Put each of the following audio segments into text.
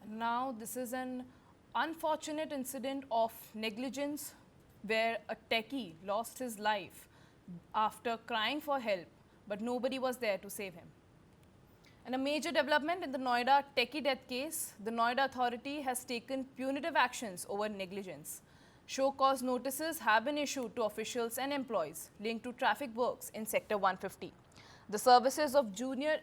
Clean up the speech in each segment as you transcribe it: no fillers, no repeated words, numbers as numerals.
Now, this is an unfortunate incident of negligence where a techie lost his life after crying for help, but nobody was there to save him. And a major development in the Noida techie death case, the Noida authority has taken punitive actions over negligence. Show cause notices have been issued to officials and employees linked to traffic works in Sector 150. The services of junior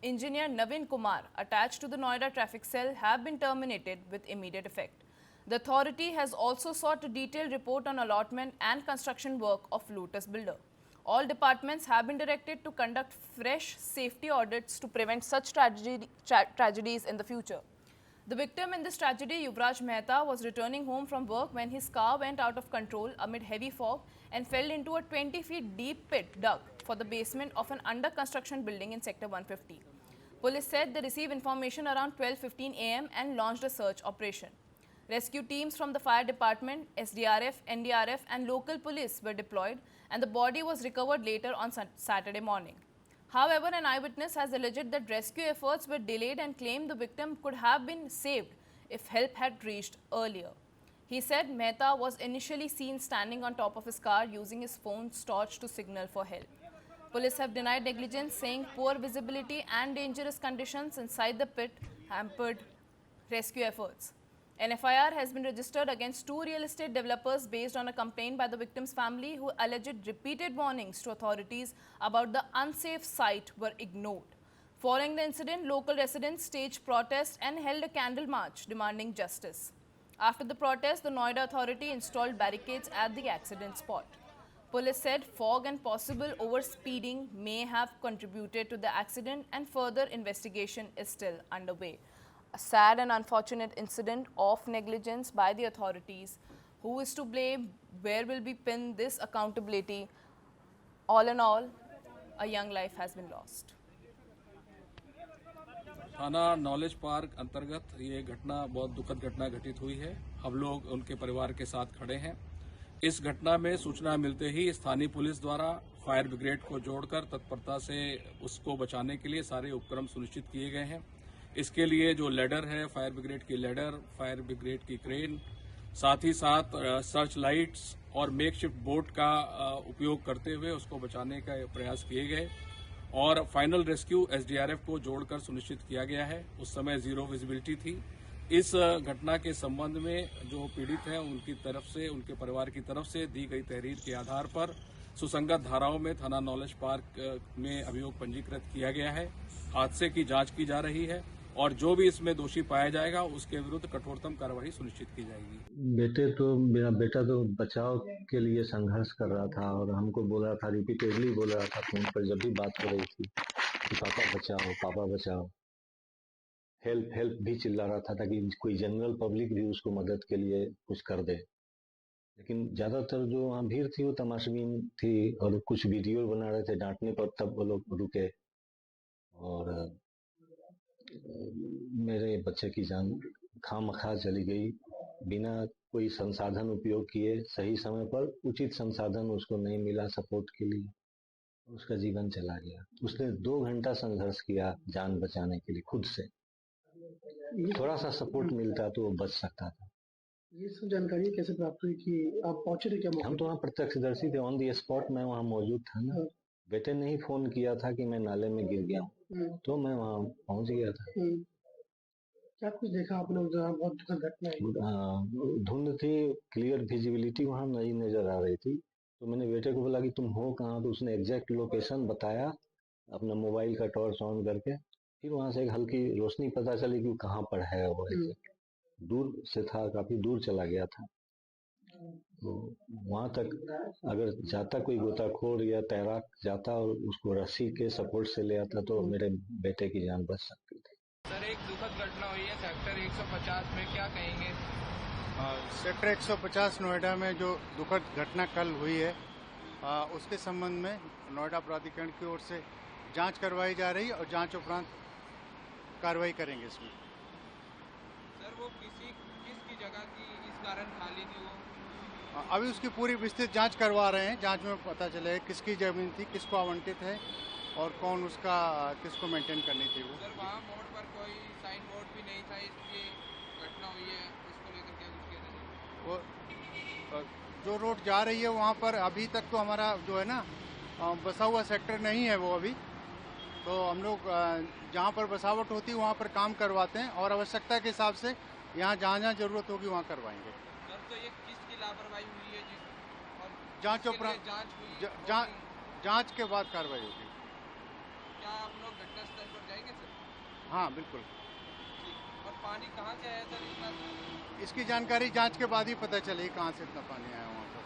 engineer Navin Kumar attached to the Noida traffic cell have been terminated with immediate effect. The authority has also sought a detailed report on allotment and construction work of Lotus Builder. All departments have been directed to conduct fresh safety audits to prevent such tragedies in the future. The victim in this tragedy, Yuvraj Mehta, was returning home from work when his car went out of control amid heavy fog and fell into a 20 feet deep pit dug for the basement of an under construction building in Sector 150. Police said they received information around 12:15 am and launched a search operation. Rescue teams from the fire department, SDRF, NDRF and local police were deployed and the body was recovered later on Saturday morning. However, an eyewitness has alleged that rescue efforts were delayed and claimed the victim could have been saved if help had reached earlier. He said Mehta was initially seen standing on top of his car using his phone's torch to signal for help. Police have denied negligence, saying poor visibility and dangerous conditions inside the pit hampered rescue efforts. An FIR has been registered against 2 real estate developers based on a complaint by the victim's family who alleged repeated warnings to authorities about the unsafe site were ignored. Following the incident, local residents staged protests and held a candle march demanding justice. After the protest, the Noida authority installed barricades at the accident spot. Police said fog and possible overspeeding may have contributed to the accident and further investigation is still underway. A sad and unfortunate incident of negligence by the authorities. Who is to blame? Where will be pinned this accountability? All in all, a young life has been lost. थाना knowledge park अंतर्गत ये घटना बहुत दुखद घटना घटित हुई है। हम लोग उनके परिवार के साथ खड़े हैं। इस घटना में सूचना मिलते ही स्थानीय पुलिस द्वारा फायर ब्रिगेड को जोड़कर तत्परता से उसको बचाने के लिए सारे उपक्रम सुनिश्चित किए गए हैं। इसके लिए जो लेडर है, फायर ब्रिगेड की लेडर, फायर ब्रिगेड की क्रेन, साथ ही साथ सर्च लाइट्स और मेकशिफ्ट बोट का उपयोग करते हुए उसको बचाने का प्रयास किए गए और फाइनल रेस्क्यू एसडीआरएफ को जोड़कर सुनिश्चित किया गया है। उस समय जीरो विजिबिलिटी थी। इस घटना के संबंध में जो पीड़ित हैं उनकी तरफ से, उनके परिवार की तरफ से दी गई तहरीर के आधार पर सुसंगत धाराओं में थाना नॉलेज पार्क में अभियोग पंजीकृत किया गया है। हादसे की जांच की जा रही है और जो भी इसमें दोषी पाया जाएगा उसके विरुद्ध कठोरतम कार्रवाई सुनिश्चित की जाएगी। मेरा बेटा तो बचाव के लिए संघर्ष कर रहा था और हमको बोल रहा था, रिपीटेडली बोल रहा था फोन पर जब भी बात हो रही थी कि पापा बचाओ, पापा बचाओ, हेल्प हेल्प भी चिल्ला रहा था ताकि कोई जनरल पब्लिक भी उसको मदद के लिए कुछ कर दे। लेकिन ज्यादातर जो वहाँ भीड़ थी वो तमाशबीन थी और कुछ वीडियो बना रहे थे। डांटने पर तब वो लोग रुके और मेरे बच्चे की जान खामखा चली गई बिना कोई संसाधन उपयोग किए। सही समय पर उचित संसाधन उसको नहीं मिला सपोर्ट के लिए, उसका जीवन चला गया। उसने 2 घंटा संघर्ष किया जान बचाने के लिए खुद से। थोड़ा सा सपोर्ट मिलता तो वो बच सकता था। ये सब जानकारी कैसे प्राप्त हुई कि आप पहुंचे थे? क्या हम तो वहाँ प्रत्यक्षदर्शी थे, ऑन दी स्पॉट मैं वहाँ मौजूद था ना। बेटे ने ही फोन किया था कि मैं नाले में गिर गया हूँ, तो मैं वहाँ पहुँच गया था। क्या कुछ देखा आप लोग? बहुत दुखद घटना है। धुंध थी, क्लियर विजिबिलिटी वहाँ नहीं नजर आ रही थी। तो मैंने बेटे को बोला कि तुम हो कहाँ, तो उसने एग्जैक्ट लोकेशन बताया अपना मोबाइल का टॉर्च ऑन करके। फिर वहाँ से एक हल्की रोशनी पता चली कि कहाँ पर है वो। दूर से था, काफी दूर चला गया था। तो वहां तक अगर जाता कोई गोताखोर या तैराक जाता और उसको रस्सी के सपोर्ट से ले आता तो मेरे बेटे की जान बच सकती थी। सर, एक दुखद घटना हुई है सेक्टर 150 में, क्या कहेंगे? सेक्टर 150 नोएडा में जो दुखद घटना कल हुई है उसके संबंध में नोएडा प्राधिकरण की ओर से जांच करवाई जा रही है और जांच उपरांत कार्रवाई करेंगे इसमें। सर, वो किसकी जगह की इस कारण खाली थी वो? अभी उसकी पूरी विस्तृत जांच करवा रहे हैं। जांच में पता चलेगा किसकी जमीन थी, किसको आवंटित है और कौन उसका किसको मेंटेन करनी थी वो। सर, वहाँ मोड़ पर कोई साइन बोर्ड भी नहीं था इसलिए जो रोड जा रही है वहाँ पर अभी तक तो हमारा जो है ना बसा हुआ सेक्टर नहीं है वो अभी, तो हम लोग जहाँ पर बसावट होती है वहाँ पर काम करवाते हैं और आवश्यकता के हिसाब से यहाँ जहाँ जहाँ जरूरत होगी वहाँ करवाएंगे। सर तो ये किसकी लापरवाही हुई है जिस और जांच इसके उपरांत लिए जांच हुई जांच के बाद कार्रवाई होगी। क्या आप लोग घटनास्थल पर जाएंगे सर? हाँ बिल्कुल। ठीक। और पानी कहाँ से आया सर इतना? इसकी जानकारी जांच के बाद ही पता चलेगी कहाँ से इतना पानी आया वहाँ पर।